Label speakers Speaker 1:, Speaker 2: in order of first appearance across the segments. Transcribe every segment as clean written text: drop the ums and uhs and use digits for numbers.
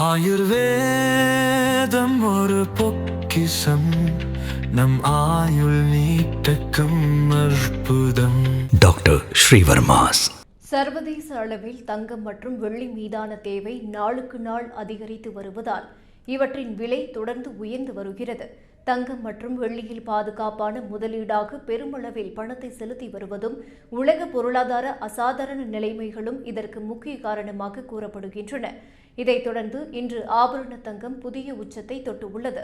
Speaker 1: ஆயுர்வேதம் ஒரு பொக்கிஷம், நம் ஆயுள் நீட்டக்கும் அற்புதம். டாக்டர் ஸ்ரீவர்மாஸ்.
Speaker 2: சர்வதேச அளவில் தங்கம் மற்றும் வெள்ளி மீதான தேவை நாளுக்கு நாள் அதிகரித்து வருவதால் இவற்றின் விலை தொடர்ந்து உயர்ந்து வருகிறது. தங்கம் மற்றும் வெள்ளியில் பாதுகாப்பான முதலீடாக பெருமளவில் பணத்தை செலுத்தி வருவதும் உலக பொருளாதார அசாதாரண நிலைமைகளும் இதற்கு முக்கிய காரணமாக கூறப்படுகின்றன. இதைத் தொடர்ந்து இன்று ஆபரண தங்கம் புதிய உச்சத்தை தொட்டுள்ளது.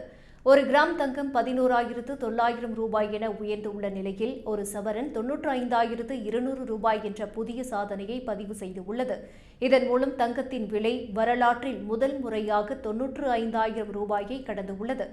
Speaker 2: ஒரு கிராம் தங்கம் 11,900 ரூபாய் என உயர்ந்துள்ள நிலையில் ஒரு சவரன் 95,200 ரூபாய் என்ற புதிய சாதனையை பதிவு செய்துள்ளது. இதன் மூலம் தங்கத்தின் விலை வரலாற்றில் முதல் முறையாக 95,000 ரூபாயை கடந்துள்ளது.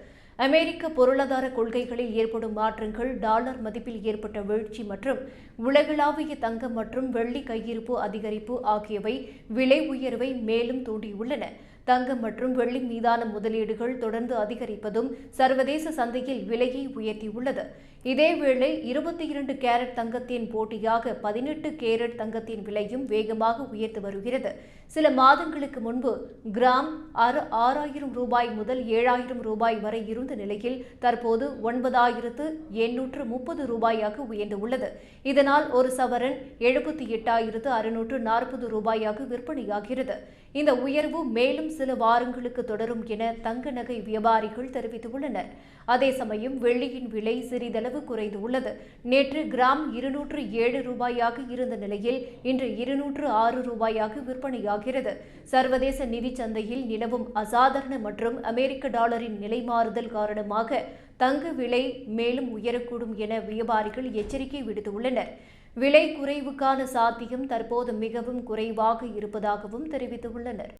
Speaker 2: அமெரிக்க பொருளாதார கொள்கைகளில் ஏற்படும் மாற்றங்கள், டாலர் மதிப்பில் ஏற்பட்ட வீழ்ச்சி மற்றும் உலகளாவிய தங்கம் மற்றும் வெள்ளி கையிருப்பு அதிகரிப்பு ஆகியவை விலை உயர்வை மேலும் தூண்டியுள்ளன. தங்கம் மற்றும் வெள்ளி மீதான முதலீடுகள் தொடர்ந்து அதிகரிப்பதும் சர்வதேச சந்தையில் விலையை உயர்த்தியுள்ளது. இதேவேளை 22 கேரட் தங்கத்தின் போட்டியாக 18 கேரட் தங்கத்தின் விலையும் வேகமாக உயர்த்து வருகிறது. சில மாதங்களுக்கு முன்பு கிராம் 6,000 ரூபாய் முதல் 7,000 ரூபாய் வரை இருந்த நிலையில் தற்போது 9,830 ரூபாயாக உயர்ந்துள்ளது. இதனால் ஒரு சவரன் 78,640 ரூபாயாக விற்பனையாகிறது. இந்த உயர்வு மேலும் சில வாரங்களுக்கு தொடரும் என தங்க நகை வியாபாரிகள் தெரிவித்துள்ளனர். அதே சமயம் வெள்ளியின் விலை சிறிதளவு குறைந்துள்ளது. நேற்று கிராம் 207 ரூபாயாக இருந்த நிலையில் இன்று 206 ரூபாயாக விற்பனையாகிறது. சர்வதேச நிதி சந்தையில் நிலவும் அசாதாரண மற்றும் அமெரிக்க டாலரின் நிலை மாறுதல் காரணமாக தங்க விலை மேலும் உயரக்கூடும் என வியாபாரிகள் எச்சரிக்கை விடுத்துள்ளனர். விலை குறைவுக்கான சாத்தியம் தற்போது மிகவும் குறைவாக இருப்பதாகவும் தெரிவித்துள்ளனர்.